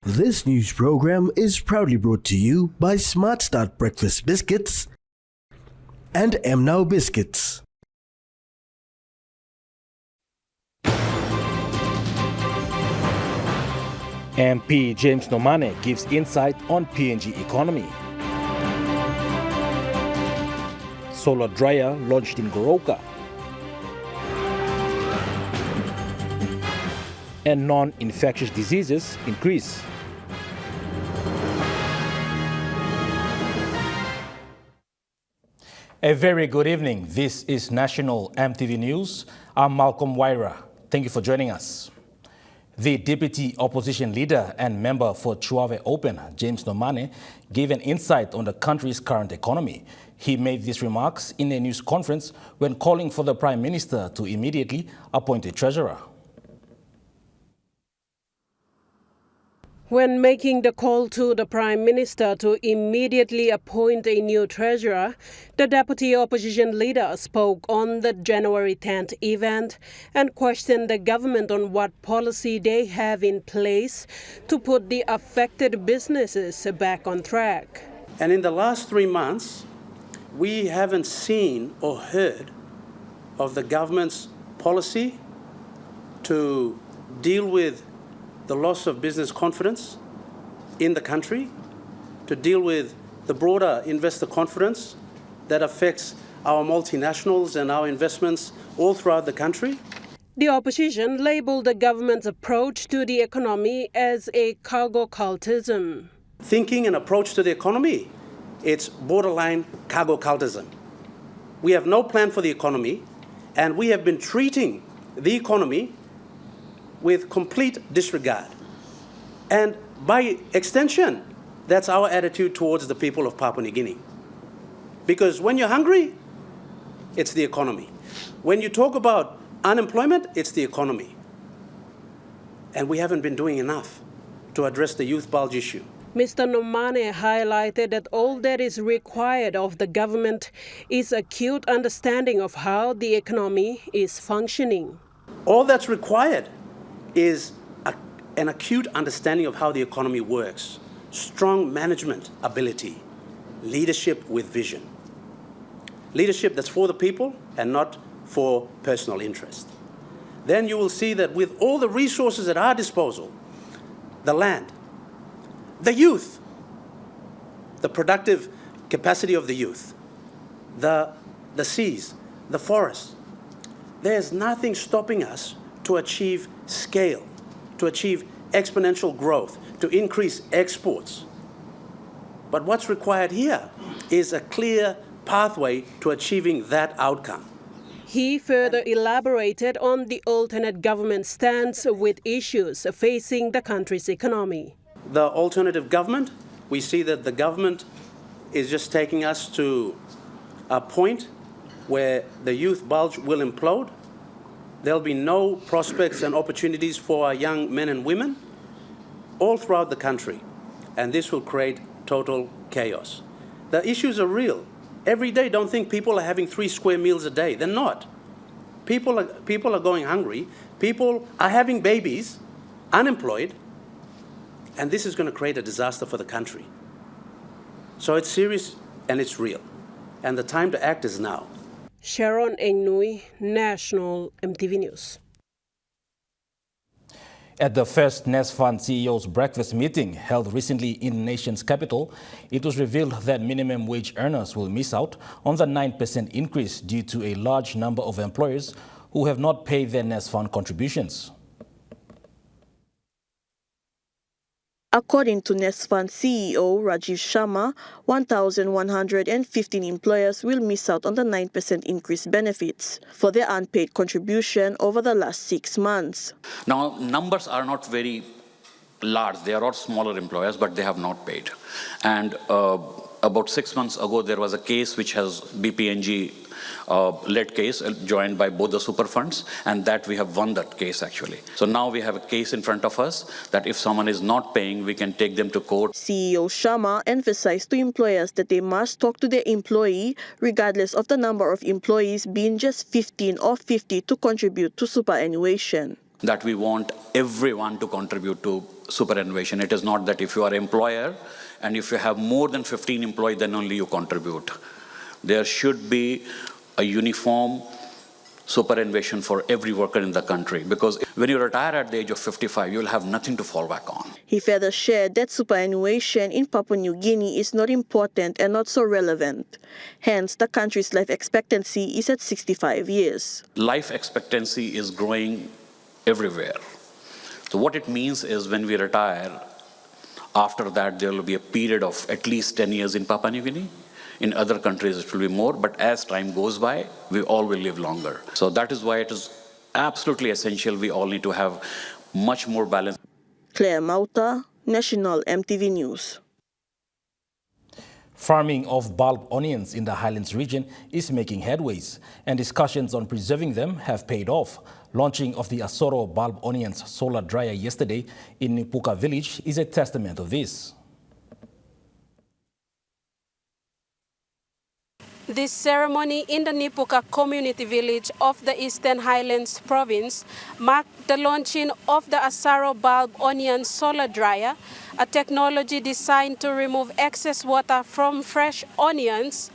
This news program is proudly brought to you by Smart Start Breakfast Biscuits and Now Biscuits. MP James Nomane gives insight on PNG economy. Solar dryer launched in Goroka. And non-infectious diseases increase. A very good evening. This is National EMTV News. I'm Malcolm Waira. Thank you for joining us. The Deputy Opposition Leader and member for Chuave Open, James Nomane, gave an insight on the country's current economy. He made these remarks in a news conference when calling for the Prime Minister to immediately appoint a treasurer. When making the call to the Prime Minister to immediately appoint a new treasurer, the Deputy Opposition Leader spoke on the January 10th event and questioned the government on what policy they have in place to put the affected businesses back on track. And in the last 3 months, we haven't seen or heard of the government's policy to deal with the loss of business confidence in the country, to deal with the broader investor confidence that affects our multinationals and our investments all throughout the country. The opposition labelled the government's approach to the economy as a cargo cultism. Thinking and approach to the economy, it's borderline cargo cultism. We have no plan for the economy, and we have been treating the economy with complete disregard. And by extension, that's our attitude towards the people of Papua New Guinea. Because when you're hungry, it's the economy. When you talk about unemployment, it's the economy. And we haven't been doing enough to address the youth bulge issue. Mr. Nomane highlighted that all that is required of the government is acute understanding of how the economy is functioning. All that's required is an acute understanding of how the economy works, strong management ability, leadership with vision. Leadership that's for the people and not for personal interest. Then you will see that with all the resources at our disposal, the land, the youth, the productive capacity of the youth, the seas, the forests, there's nothing stopping us to achieve scale, to achieve exponential growth, to increase exports. But what's required here is a clear pathway to achieving that outcome. He further elaborated on the alternate government stance with issues facing the country's economy. The alternative government, we see that the government is just taking us to a point where the youth bulge will implode. There'll be no prospects and opportunities for our young men and women all throughout the country, and this will create total chaos. The issues are real. Every day, don't think people are having 3 square meals a day. They're not. People are going hungry. People are having babies, unemployed, and this is going to create a disaster for the country. So it's serious and it's real, and the time to act is now. Sharon Engnui, National EMTV News. At the first NESFund CEO's breakfast meeting held recently in the nation's capital, it was revealed that minimum wage earners will miss out on the 9% increase due to a large number of employers who have not paid their NESFund contributions. According to NESFund CEO Rajiv Sharma, 1,115 employers will miss out on the 9% increase benefits for their unpaid contribution over the last 6 months. Now, numbers are not very large. They are all smaller employers, but they have not paid. And about 6 months ago, there was a case which has BPNG led case joined by both the super funds, and that we have won that case actually. So now we have a case in front of us that if someone is not paying, we can take them to court. CEO Sharma emphasized to employers that they must talk to their employee regardless of the number of employees, being just 15 or 50, to contribute to superannuation. That we want everyone to contribute to superannuation. It is not that if you are an employer and if you have more than 15 employees, then only you contribute. There should be a uniform superannuation for every worker in the country, because when you retire at the age of 55, you'll have nothing to fall back on. He further shared that superannuation in Papua New Guinea is not important and not so relevant. Hence, the country's life expectancy is at 65 years. Life expectancy is growing everywhere. So what it means is when we retire, after that there will be a period of at least 10 years in Papua New Guinea. In other countries it will be more, but as time goes by, we all will live longer. So that is why it is absolutely essential we all need to have much more balance. Claire Mauta, National EMTV News. Farming of bulb onions in the Highlands region is making headways, and discussions on preserving them have paid off. Launching of the Asoro bulb onions solar dryer yesterday in Nipuka village is a testament of this. This ceremony in the Nipuka community village of the Eastern Highlands province marked the launching of the Asaro bulb onion solar dryer, a technology designed to remove excess water from fresh onions,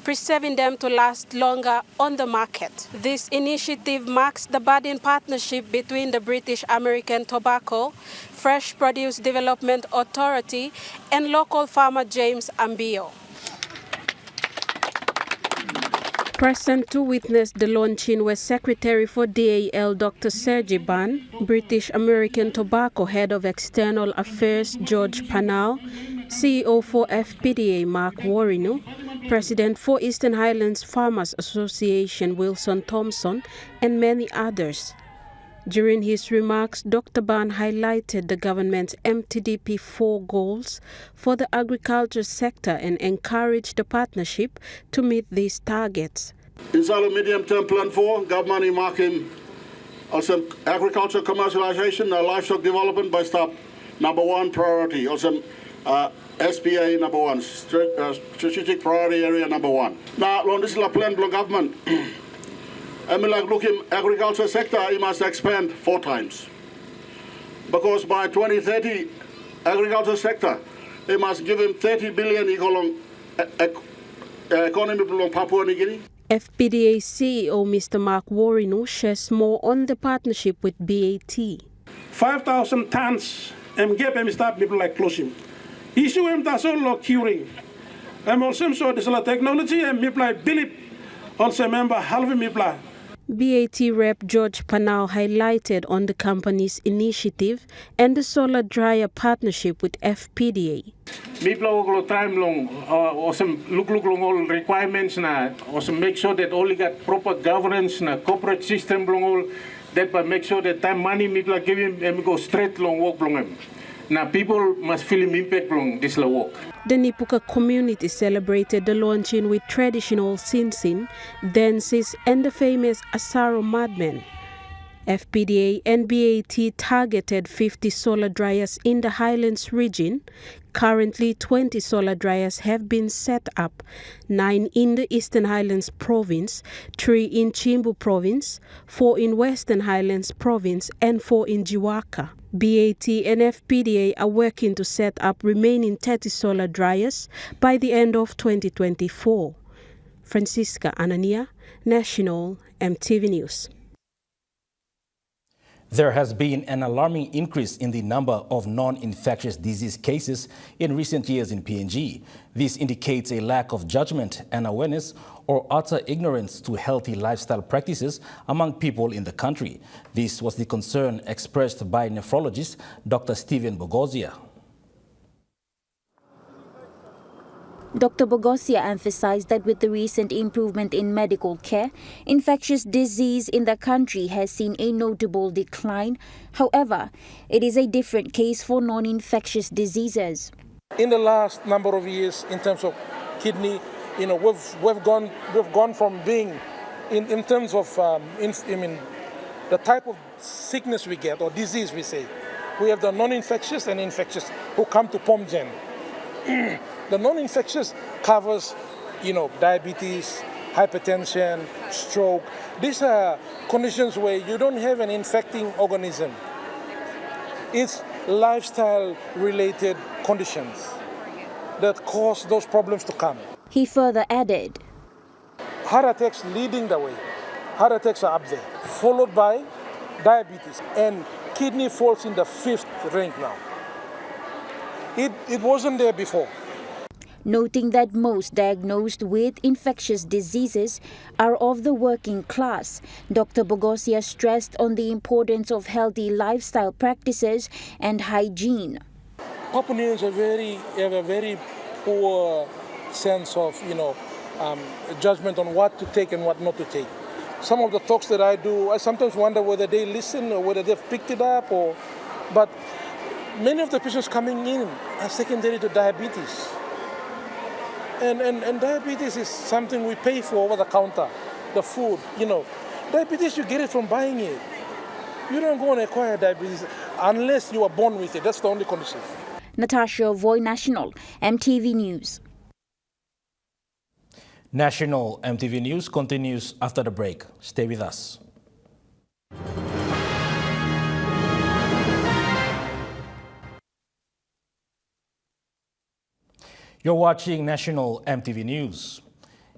preserving them to last longer on the market. This initiative marks the budding partnership between the British American Tobacco, Fresh Produce Development Authority, and local farmer James Ambio. Present to witness the launching were Secretary for DAL Dr. Sergi Ban, British American Tobacco Head of External Affairs George Panal, CEO for FPDA Mark Warinu, President for Eastern Highlands Farmers Association Wilson Thompson, and many others. During his remarks, Dr. Ban highlighted the government's MTDP 4 goals for the agriculture sector and encouraged the partnership to meet these targets. Inside the medium-term plan 4, government is marking also agriculture commercialization and livestock development by step number 1 priority, also SPA number 1, strategic priority area number 1. Now, on this plan government, I mean, like looking agriculture sector, it must expand 4 times. Because by 2030, agriculture sector, they must give him 30 billion economy belong Papua New Guinea. FPDA CEO Mr. Mark Warinu shares more on the partnership with BAT. 5,000 tons MGP start people like closing. Issue M that's all curing. I'm also sure this is technology and people like Bilip also member half mipla. BAT Rep George Panal highlighted on the company's initiative and the solar dryer partnership with FPDA. Mipla time long look all requirements na also make sure that only got proper governance na corporate system long all that but make sure that time money mipla give him and go straight long work long him. Now people must feel him impact long this work. The Nipuka community celebrated the launching with traditional sinsin, dances, and the famous Asaro Madmen. FPDA and BAT targeted 50 solar dryers in the Highlands region. Currently, 20 solar dryers have been set up, 9 in the Eastern Highlands province, 3 in Chimbu province, 4 in Western Highlands province, and 4 in Jiwaka. BAT and FPDA are working to set up remaining 30 solar dryers by the end of 2024. Francisca Anania, National EMTV News. There has been an alarming increase in the number of non-infectious disease cases in recent years in PNG. This indicates a lack of judgment and awareness or utter ignorance to healthy lifestyle practices among people in the country. This was the concern expressed by nephrologist Dr. Stephen Bogosia. Dr. Bogosia emphasized that with the recent improvement in medical care, infectious disease in the country has seen a notable decline. However, it is a different case for non-infectious diseases. In the last number of years, in terms of kidney, we've gone from being in terms of the type of sickness we get or disease we say. We have the non-infectious and infectious who come to POMGEN. The non-infectious covers, diabetes, hypertension, stroke. These are conditions where you don't have an infecting organism. It's lifestyle-related conditions that cause those problems to come. He further added, Heart attacks leading the way. Heart attacks are up there, followed by diabetes. And kidney falls in the 5th rank now. It wasn't there before. noting that most diagnosed with infectious diseases are of the working class. Dr. Bogosia stressed on the importance of healthy lifestyle practices and hygiene. Papuans have a very poor sense of, judgment on what to take and what not to take. Some of the talks that I do, I sometimes wonder whether they listen or whether they've picked it up, but many of the patients coming in are secondary to diabetes. And diabetes is something we pay for over the counter, the food, Diabetes, you get it from buying it. You don't go and acquire diabetes unless you are born with it. That's the only condition. Natasha Voy, National, MTV News. National MTV News continues after the break. Stay with us. You're watching National MTV News.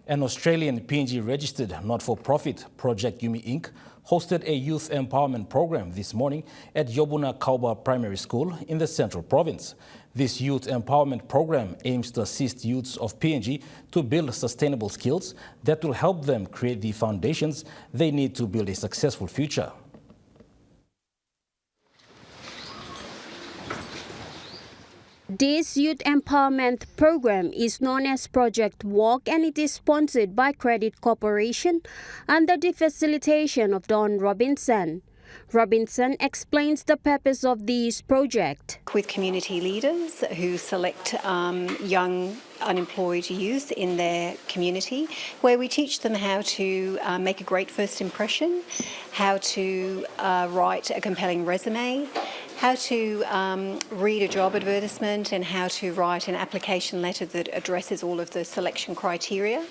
An Australian PNG registered not-for-profit, Project Yumi Inc., hosted a youth empowerment program this morning at Yobuna Kauba Primary School in the Central Province. This youth empowerment program aims to assist youths of PNG to build sustainable skills that will help them create the foundations they need to build a successful future. This youth empowerment program is known as Project Walk, and it is sponsored by Credit Corporation under the facilitation of Don Robinson. Robinson explains the purpose of this project. With community leaders who select young unemployed youth in their community, where we teach them how to make a great first impression, how to write a compelling resume, how to read a job advertisement, and how to write an application letter that addresses all of the selection criteria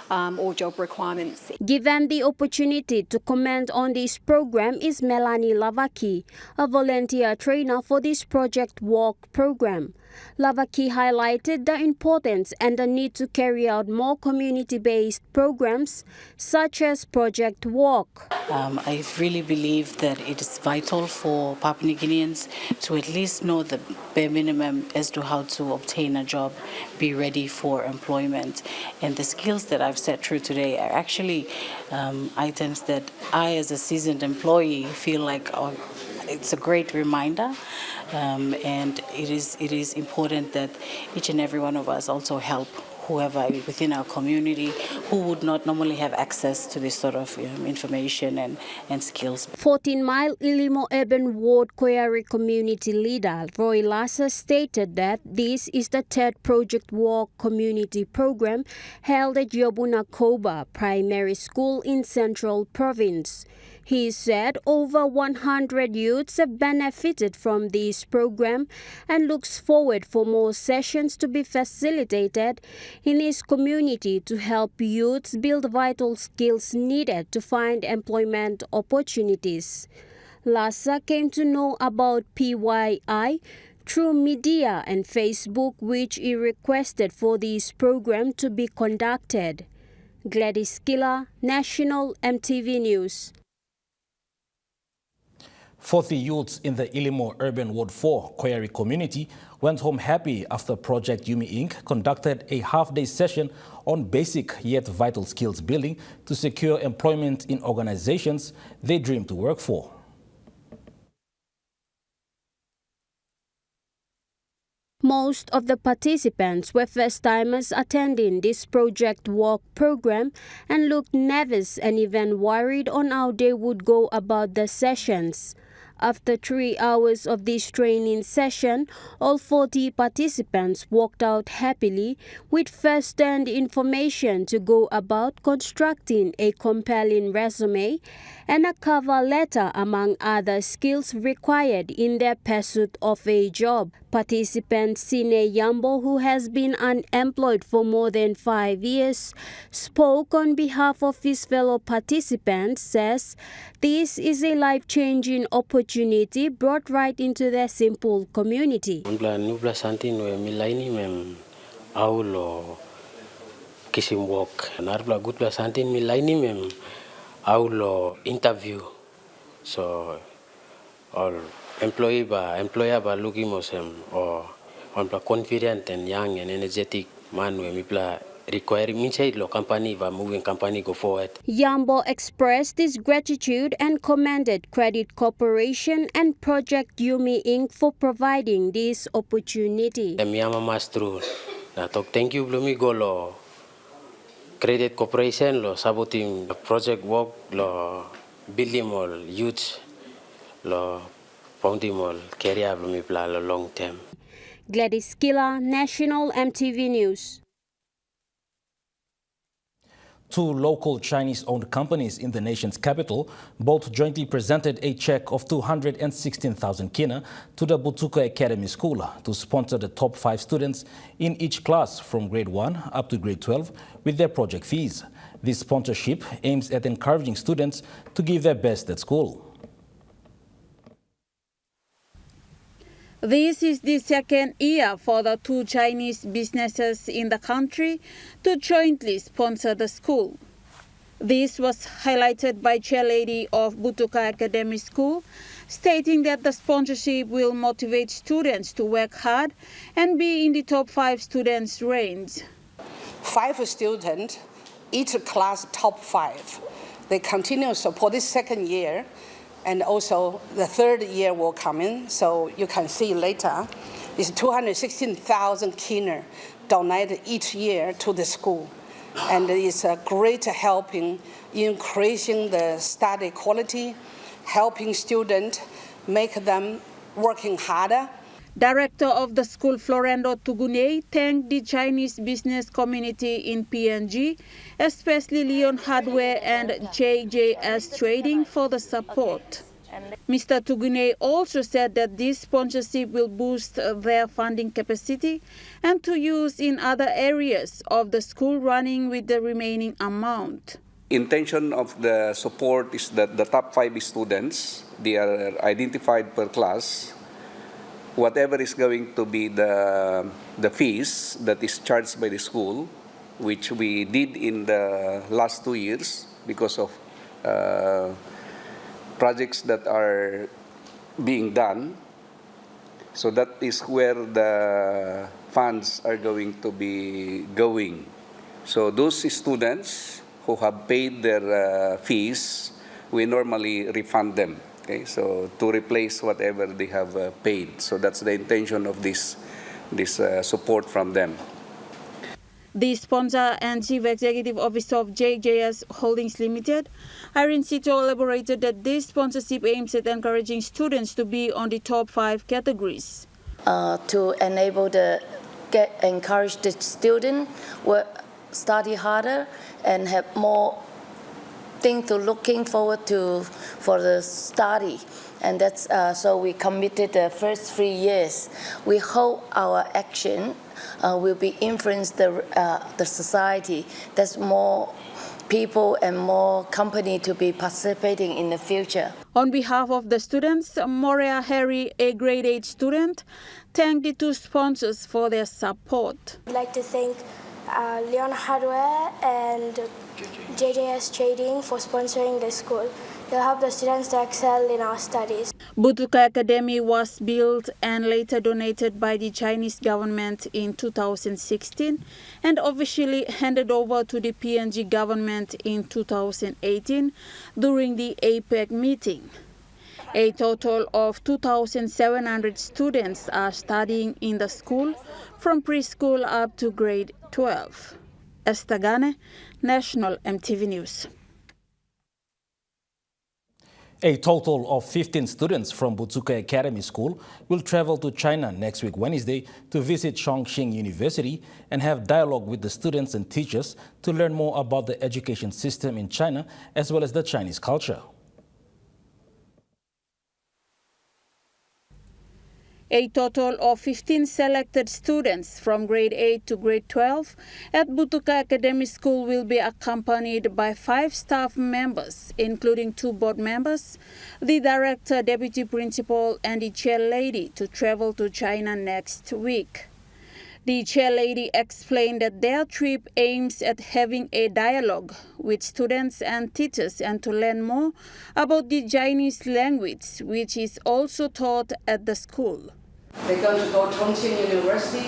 or job requirements. Given the opportunity to comment on this program is Melanie Lavaki, a volunteer trainer for this Project Walk program. Lavaki highlighted the importance and the need to carry out more community-based programs such as Project Walk. I really believe that it is vital for Papua New Guineans to at least know the bare minimum as to how to obtain a job, be ready for employment. And the skills that I've set through today are actually items that I, as a seasoned employee, feel like it's a great reminder. And it is important that each and every one of us also help whoever within our community who would not normally have access to this sort of information and skills. 14-mile Ilimo Urban Ward Koyari community leader Roy Lassa stated that this is the third Project Walk community program held at Yobuna Kauba Primary School in Central Province. He said over 100 youths have benefited from this program and looks forward for more sessions to be facilitated in his community to help youths build vital skills needed to find employment opportunities. Lassa came to know about PYI through media and Facebook, which he requested for this program to be conducted. Gladys Killer, National MTV News. 40 youths in the Ilimo Urban Ward 4 Koyari community went home happy after Project Yumi Inc. conducted a half-day session on basic yet vital skills building to secure employment in organizations they dream to work for. Most of the participants were first-timers attending this Project Walk program and looked nervous and even worried on how they would go about the sessions. After 3 hours of this training session, all 40 participants walked out happily with first-hand information to go about constructing a compelling resume and a cover letter, among other skills required in their pursuit of a job. Participant Sine Yambo, who has been unemployed for more than 5 years, spoke on behalf of his fellow participants, says this is a life-changing opportunity opportunity brought right into their simple community. Interview. So all employer ba looking or confident and young and energetic man when we require lo company va moving company go forward. Yambo expressed his gratitude and commended Credit Corporation and Project Yumi Inc. for providing this opportunity. Miyama mastro na talk thank you blumi go lo Credit Corporation lo saboting the project work lo building all youth lo founding all career blumi plan lo long term. Gladys Kila, National EMTV News. Two local Chinese-owned companies in the nation's capital both jointly presented a check of 216,000 kina to the Butuka Academy School to sponsor the top 5 students in each class from grade 1 up to grade 12 with their project fees. This sponsorship aims at encouraging students to give their best at school. This is the second year for the two Chinese businesses in the country to jointly sponsor the school. This was highlighted by Chairlady of Butuka Academy School, stating that the sponsorship will motivate students to work hard and be in the top 5 students' range. 5 students, each class top 5. They continue support this second year. And also the third year will come in, so you can see later. It's 216,000 kina donated each year to the school. And it's a great help in increasing the study quality, helping students, make them working harder. Director of the school, Florendo Tugune, thanked the Chinese business community in PNG, especially Leon Hardware and JJS Trading, for the support. Mr. Tugune also said that this sponsorship will boost their funding capacity and to use in other areas of the school running with the remaining amount. Intention of the support is that the top 5 students, they are identified per class. Whatever is going to be the fees that is charged by the school, which we did in the last 2 years because of projects that are being done. So that is where the funds are going to be going. So those students who have paid their fees, we normally refund them. Okay, so to replace whatever they have paid. So that's the intention of this support from them. The sponsor and Chief Executive Officer of JJS Holdings Limited, Irene Sito, elaborated that this sponsorship aims at encouraging students to be on the top 5 categories. To enable encourage the student study harder and have more thing to looking forward to for the study, and that's so we committed the first 3 years. We hope our action will be influence the society. There's more people and more company to be participating in the future. On behalf of the students, Moria Harry, a grade 8 student, thanked the two sponsors for their support. I'd like to thank Leon Hardware and JJS Trading for sponsoring the school. They'll help the students to excel in our studies. Butuka Academy was built and later donated by the Chinese government in 2016 and officially handed over to the PNG government in 2018 during the APEC meeting. A total of 2,700 students are studying in the school from preschool up to grade 12. Estagane, National EMTV News. A total of 15 students from Butuka Academy School will travel to China next week Wednesday to visit Chongqing University and have dialogue with the students and teachers to learn more about the education system in China as well as the Chinese culture. A total of 15 selected students from grade 8 to grade 12 at Butuka Academic School will be accompanied by 5 staff members, including 2 board members, the director, deputy principal, and the chairlady to travel to China next week. The chairlady explained that their trip aims at having a dialogue with students and teachers and to learn more about the Chinese language, which is also taught at the school. They're going to go to Chongqing University,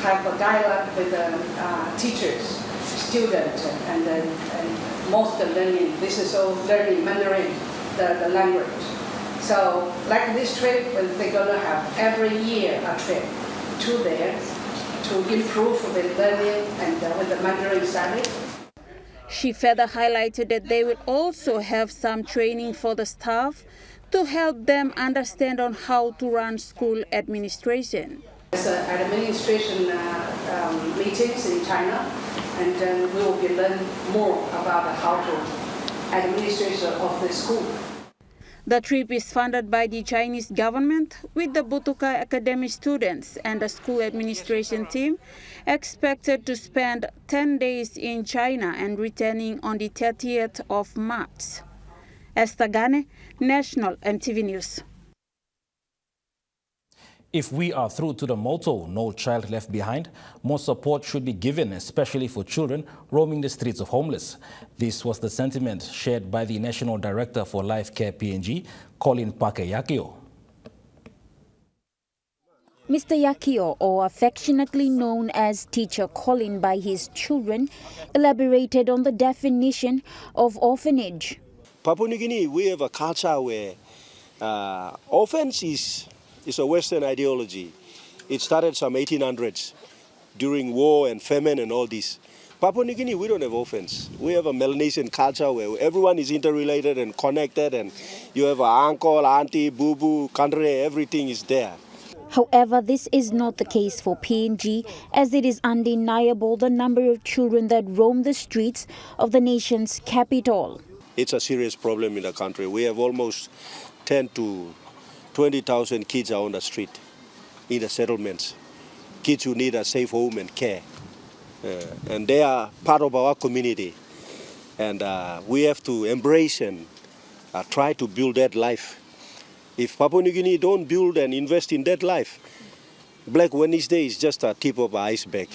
have a dialogue with the teachers, students, and most of learning. This is all learning Mandarin, the language. So, like this trip, they're going to have every year a trip to there to improve with learning and with the Mandarin study. She further highlighted that they will also have some training for the staff to help them understand on how to run school administration. There's administration meetings in China, and then we will be learning more about how to administration of the school. The trip is funded by the Chinese government, with the Butuka academic students and the school administration team expected to spend 10 days in China and returning on the 30th of March. Esther Gane, National EMTV News. If we are through to the motto, no child left behind, more support should be given, especially for children roaming the streets of homeless. This was the sentiment shared by the National Director for Life Care PNG, Colin Pakeyakio. Mr. Yakio, or affectionately known as Teacher Colin by his children, elaborated on the definition of orphanage. Papua New Guinea, we have a culture where orphans is a Western ideology. It started some 1800s during war and famine and all this. Papua New Guinea, we don't have orphans. We have a Melanesian culture where everyone is interrelated and connected, and you have an uncle, auntie, boo-boo, country, everything is there. However, this is not the case for PNG, as it is undeniable the number of children that roam the streets of the nation's capital. It's a serious problem in the country. We have almost 10 to 20,000 kids are on the street in the settlements. Kids who need a safe home and care. And they are part of our community. And we have to embrace and try to build that life. If Papua New Guinea don't build and invest in that life, Black Wednesday is just a tip of the iceberg.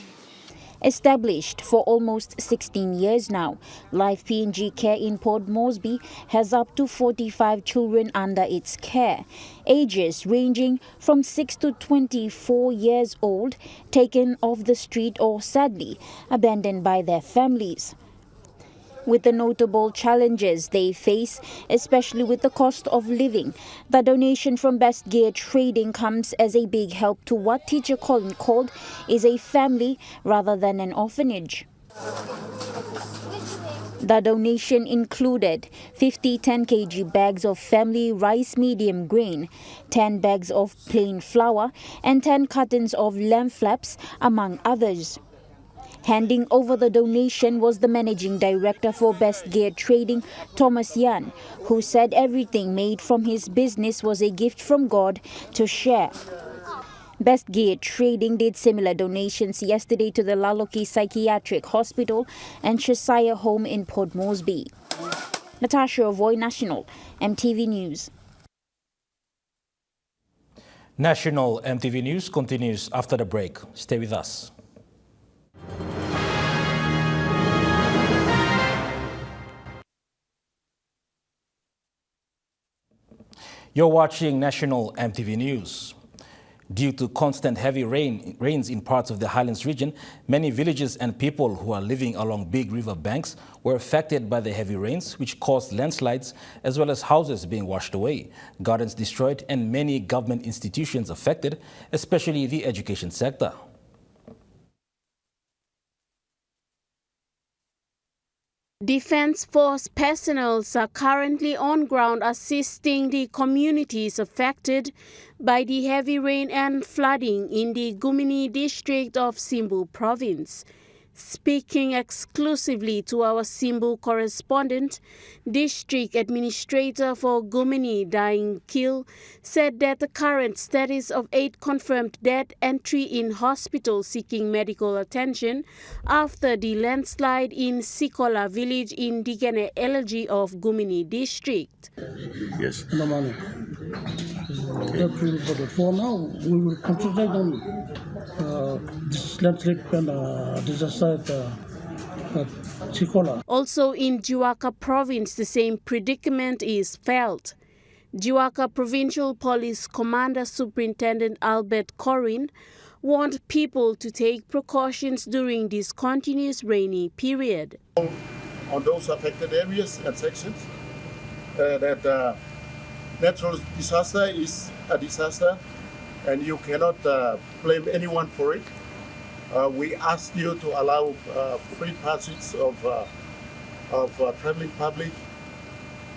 Established for almost 16 years now, Life PNG Care in Port Moresby has up to 45 children under its care, ages ranging from 6 to 24 years old, taken off the street or sadly abandoned by their families. With the notable challenges they face, especially with the cost of living, the donation from Best Gear Trading comes as a big help to what Teacher Colin called is a family rather than an orphanage. The donation included 50 10 kg bags of family rice medium grain, 10 bags of plain flour, and 10 cartons of lamb flaps, among others. Handing over the donation was the managing director for Best Gear Trading, Thomas Yan, who said everything made from his business was a gift from God to share. Best Gear Trading did similar donations yesterday to the Laloki Psychiatric Hospital and Shesaya Home in Port Moresby. Natasha Avoy, National EMTV News. National EMTV News continues after the break. Stay with us. You're watching National EMTV News. Due to constant heavy rains in parts of the Highlands region, many villages and people who are living along big river banks were affected by the heavy rains, which caused landslides as well as houses being washed away, gardens destroyed, and many government institutions affected, especially the education sector. Defense Force personnel are currently on ground assisting the communities affected by the heavy rain and flooding in the Gumini district of Simbu province. Speaking exclusively to our Simbu correspondent, District Administrator for Gumini Daing Kil said that the current status of 8 confirmed dead and 3 in hospital seeking medical attention after the landslide in Sikola village in Digene Elegy of Gumini District. Yes. No money. For now, we will concentrate on this landslide and disaster at Sikola. Also in Jiwaka province, the same predicament is felt. Jiwaka Provincial Police Commander Superintendent Albert Corin warned people to take precautions during this continuous rainy period. On those affected areas and sections, that natural disaster is a disaster and you cannot blame anyone for it. We ask you to allow free passage of traveling public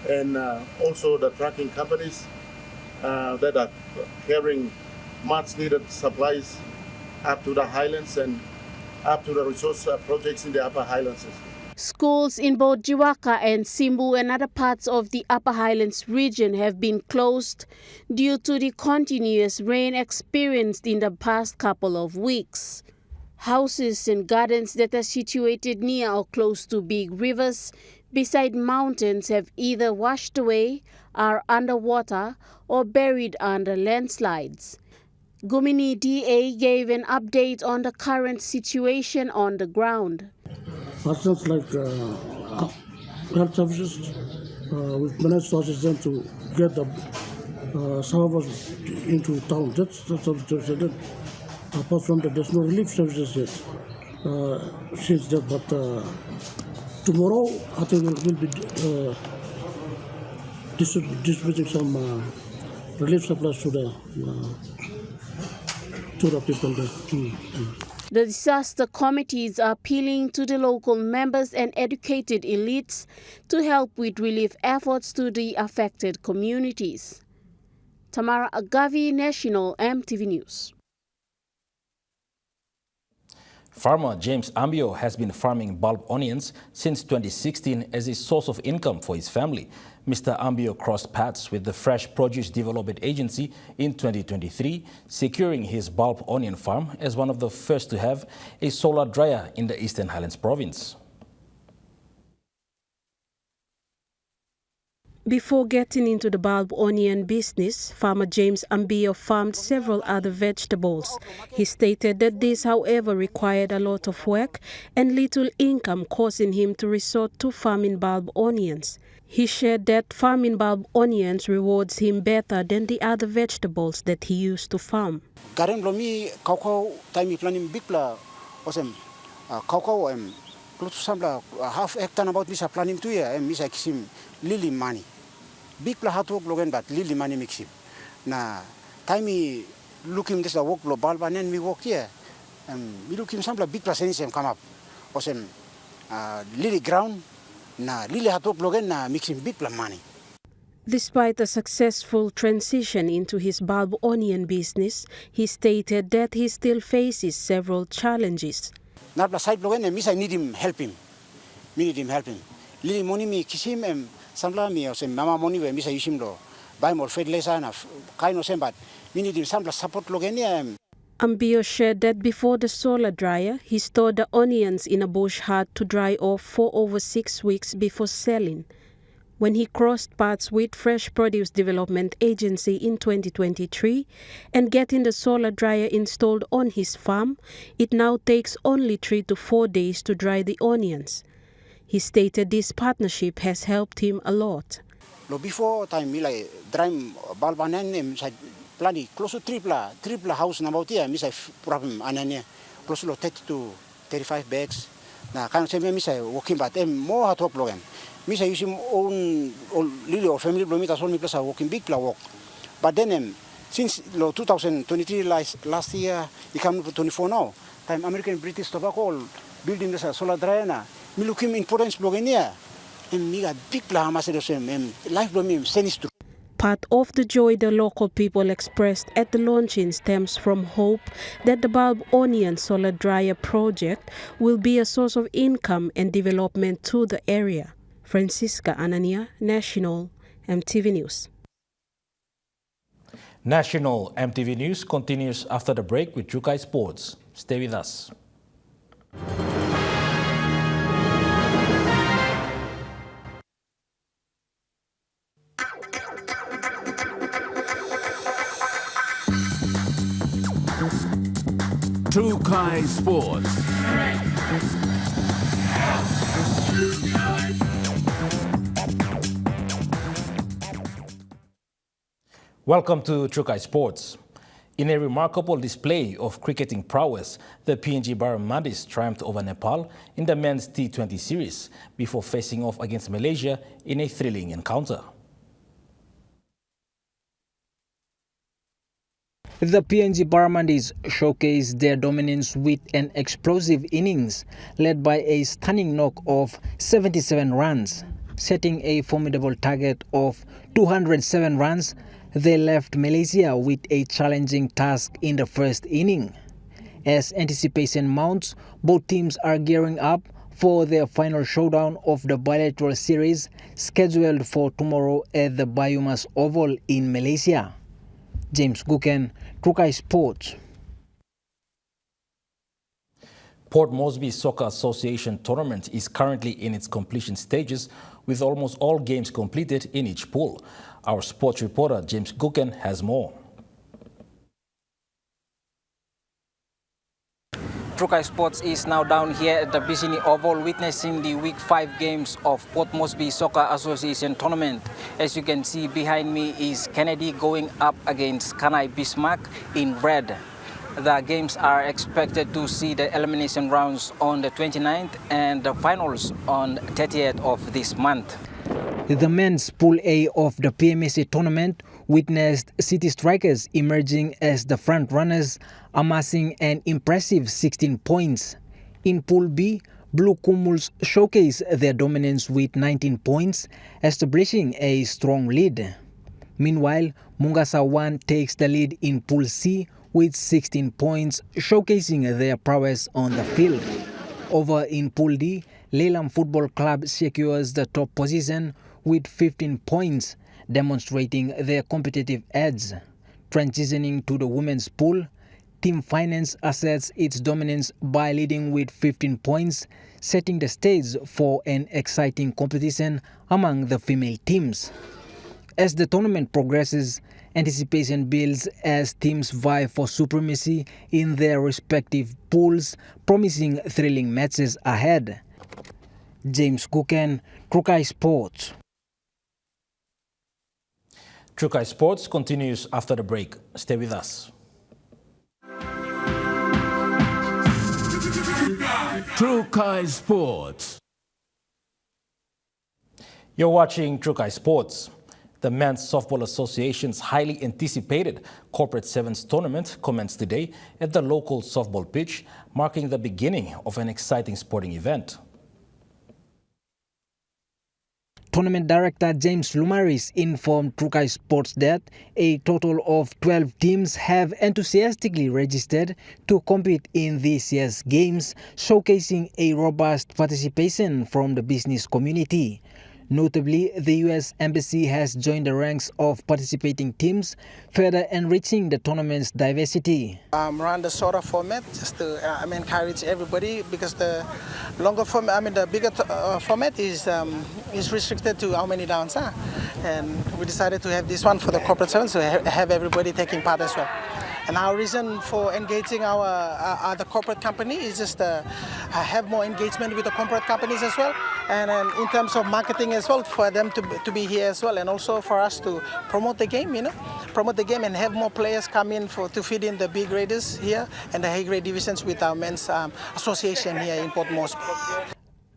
and also the trucking companies that are carrying much needed supplies up to the Highlands and up to the resource projects in the Upper Highlands. Schools in both Jiwaka and Simbu and other parts of the Upper Highlands region have been closed due to the continuous rain experienced in the past couple of weeks. Houses and gardens that are situated near or close to big rivers beside mountains have either washed away, are underwater, or buried under landslides. Gumini DA gave an update on the current situation on the ground. Persons like health services, we've managed to assist them to get the survivors into town. That's the situation. Apart from that, there's no relief services yet since that. But tomorrow, I think we'll be distributing some relief supplies to the people there. The disaster committees are appealing to the local members and educated elites to help with relief efforts to the affected communities. Tamara Agavi, National EMTV News. Farmer James Ambio has been farming bulb onions since 2016 as a source of income for his family. Mr. Ambio crossed paths with the Fresh Produce Development Agency in 2023, securing his bulb onion farm as one of the first to have a solar dryer in the Eastern Highlands province. Before getting into the bulb onion business, farmer James Ambio farmed several other vegetables. He stated that this, however, required a lot of work and little income, causing him to resort to farming bulb onions. He shared that farming bulb onions rewards him better than the other vegetables that he used to farm. Karen lomi kau time planning big pla osem kau close to some half hectare about misa planning 2 year misa kisim lily money. Big pla hard work logan but lily money mix him. Na time looking this work lo bulb onion me work here. Me looking some big pla sense come up. Osem lily ground. Despite a successful transition into his bulb onion business, he stated that he still faces several challenges. I need him help him. Lily money me kiss him samla me or mama money we misa him lo buy more fertilizer and kind of same but we need him samla support logenia. Ambio shared that before the solar dryer, he stored the onions in a bush hut to dry off for over 6 weeks before selling. When he crossed paths with Fresh Produce Development Agency in 2023 and getting the solar dryer installed on his farm, it now takes only 3 to 4 days to dry the onions. He stated this partnership has helped him a lot. Before time, I dry bulb onion planning close to triple house number here, miss a problem anania, close to 30 to 35 bags. Now, can't say miss a walking but more hot top program. Miss I use him own little or family blometers only plus a walking big walk. But then since 2023 last year, he come to 24 now. Time American British tobacco building this solar dryer. Me looking importance blogenia. And me got big plahamas life blooming senis to. Part of the joy the local people expressed at the launching stems from hope that the bulb onion solar dryer project will be a source of income and development to the area. Francisca Anania, National EMTV News. National EMTV News continues after the break with Trukai Sports. Stay with us. Trukai Sports. Welcome to Trukai Sports. In a remarkable display of cricketing prowess, the PNG Barramandis triumphed over Nepal in the men's T20 series before facing off against Malaysia in a thrilling encounter. The PNG Barramandis showcased their dominance with an explosive innings led by a stunning knock of 77 runs. Setting a formidable target of 207 runs, they left Malaysia with a challenging task in the first inning. As anticipation mounts, both teams are gearing up for their final showdown of the bilateral series scheduled for tomorrow at the Biomas Oval in Malaysia. James Guken, Trukai Sports. Port Moresby Soccer Association tournament is currently in its completion stages with almost all games completed in each pool. Our sports reporter James Guken has more. Trukai Sports is now down here at the Bicini Oval witnessing the Week 5 games of Port Moresby Soccer Association tournament. As you can see behind me is Kennedy going up against Kanai Bismarck in red. The games are expected to see the elimination rounds on the 29th and the finals on 30th of this month. The men's Pool A of the PMSA tournament witnessed City Strikers emerging as the front runners, amassing an impressive 16 points. In Pool B, Blue Kumuls showcased their dominance with 19 points, establishing a strong lead. Meanwhile, Mungasa 1 takes the lead in Pool C with 16 points, showcasing their prowess on the field. Over in Pool D, Leylam Football Club secures the top position with 15 points, demonstrating their competitive edge. Transitioning to the women's pool, Team Finance asserts its dominance by leading with 15 points, setting the stage for an exciting competition among the female teams. As the tournament progresses, anticipation builds as teams vie for supremacy in their respective pools, promising thrilling matches ahead. James Guken, Trukai Sports. Trukai Sports continues after the break. Stay with us. Trukai Sports. You're watching Trukai Sports. The Men's Softball Association's highly anticipated Corporate Sevens tournament commenced today at the local softball pitch, marking the beginning of an exciting sporting event. Tournament Director James Lumaris informed Trukai Sports that a total of 12 teams have enthusiastically registered to compete in this year's games, showcasing a robust participation from the business community. Notably, the U.S. Embassy has joined the ranks of participating teams, further enriching the tournament's diversity. Run the shorter format just to encourage everybody, because the longer format, the bigger format is restricted to how many downs are, and we decided to have this one for the corporate sevens, so have everybody taking part as well. And our reason for engaging our the corporate company is just have more engagement with the corporate companies as well, and in terms of marketing as well, for them to be here as well, and also for us to promote the game, promote the game and have more players come in to feed in the B graders here and the high grade divisions with our men's association here in Port Moresby.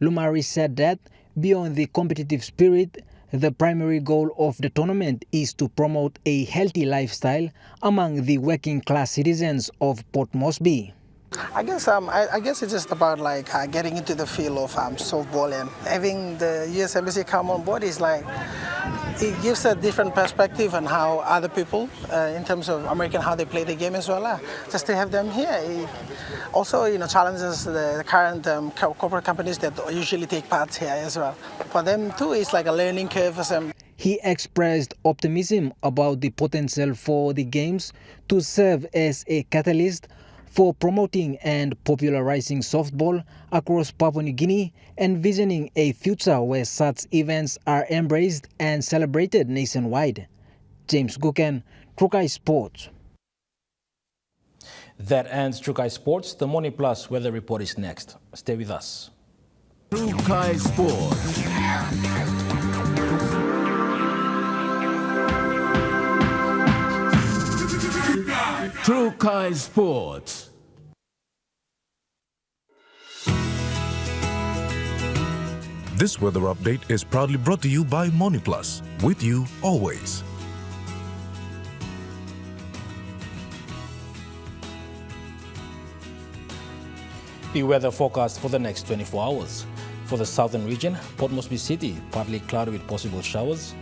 Lumari said that beyond the competitive spirit, the primary goal of the tournament is to promote a healthy lifestyle among the working class citizens of Port Moresby. I guess it's just about getting into the feel of softball, and having the US Embassy come on board is it gives a different perspective on how other people, in terms of American, how they play the game as well. Just to have them here, it also challenges the current corporate companies that usually take part here as well. For them too, it's like a learning curve for them. He expressed optimism about the potential for the games to serve as a catalyst for promoting and popularizing softball across Papua New Guinea, envisioning a future where such events are embraced and celebrated nationwide. James Guken, Trukai Sports. That ends Trukai Sports. The Morning Plus weather report is next. Stay with us. Trukai Sports. Trukai Sports. This weather update is proudly brought to you by MoneyPlus, with you always. The weather forecast for the next 24 hours. For the southern region, Port Moresby City, partly cloudy with possible showers.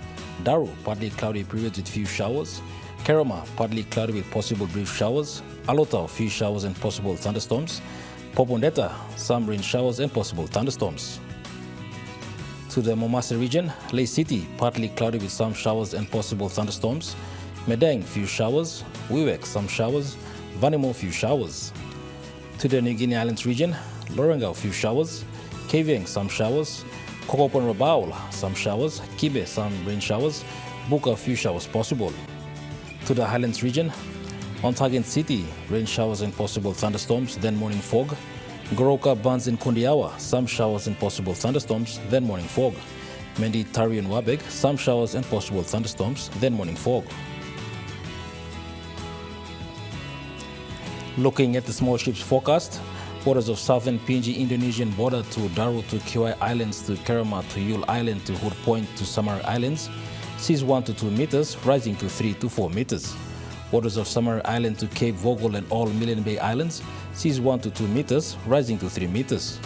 Daru, partly cloudy periods with few showers. Kerama, partly cloudy with possible brief showers. Alota, few showers and possible thunderstorms. Popondetta, some rain showers and possible thunderstorms. To the Momasa region, Ley City, partly cloudy with some showers and possible thunderstorms. Medang, few showers. Wewak, some showers. Vanimo, few showers. To the New Guinea Islands region, Lorengau, few showers. Kavieng, some showers. Kokopon Rabaul, some showers. Kibe, some rain showers. Buka, few showers possible. To the Highlands region, Ontarget City, rain showers and possible thunderstorms, then morning fog. Goroka, Buns and Kundiawa, some showers and possible thunderstorms, then morning fog. Mendi, Tari and Wabeg, some showers and possible thunderstorms, then morning fog. Looking at the small ships forecast, waters of southern PNG Indonesian border to Daru to Kiwai Islands to Kerama to Yule Island to Hood Point to Samar Islands, seas 1 to 2 meters, rising to 3 to 4 meters. Waters of Samar Island to Cape Vogel and all Millen Bay Islands, seas 1 to 2 meters, rising to 3 meters.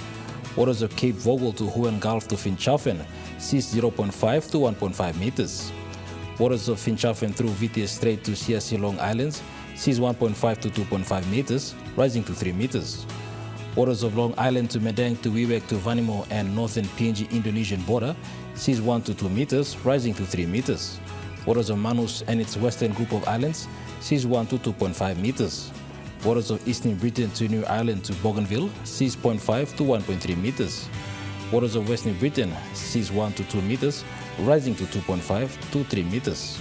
Waters of Cape Vogel to Huon Gulf to Finchafen, seas 0.5 to 1.5 meters. Waters of Finchafen through VTS Strait to CSC Long Islands, seas 1.5 to 2.5 meters, rising to 3 meters. Waters of Long Island to Medang to Wewak to Vanimo and northern PNG Indonesian border, seas 1 to 2 meters, rising to 3 meters. Waters of Manus and its western group of islands, seas 1 to 2.5 meters. Waters of eastern Britain to New Ireland to Bougainville, seas 0.5 to 1.3 meters. Waters of western Britain, seas 1 to 2 meters, rising to 2.5 to 3 meters.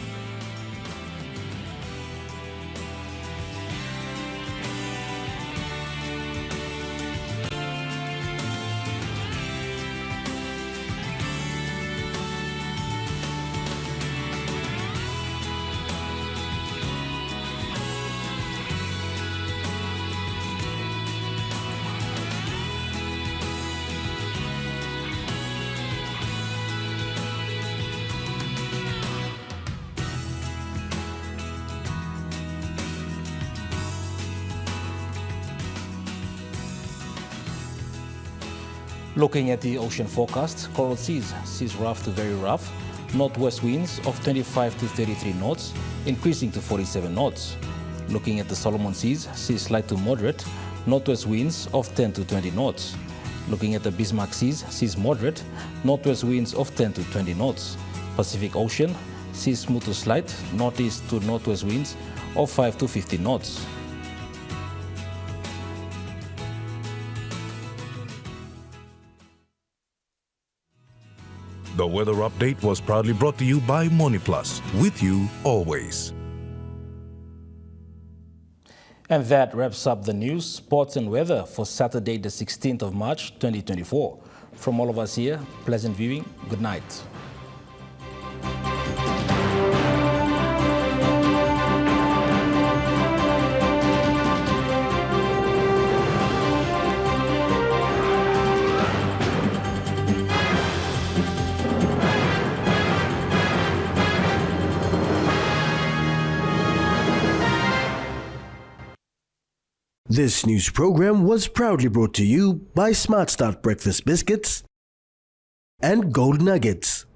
Looking at the ocean forecast, coral seas, seas rough to very rough, northwest winds of 25 to 33 knots, increasing to 47 knots. Looking at the Solomon Seas, seas light to moderate, northwest winds of 10 to 20 knots. Looking at the Bismarck Seas, seas moderate, northwest winds of 10 to 20 knots. Pacific Ocean, seas smooth to slight, northeast to northwest winds of 5 to 50 knots. The weather update was proudly brought to you by MoneyPlus, with you always. And that wraps up the news, sports and weather for Saturday the 16th of March 2024. From all of us here, pleasant viewing. Good night. This news program was proudly brought to you by Smart Start Breakfast Biscuits and Gold Nuggets.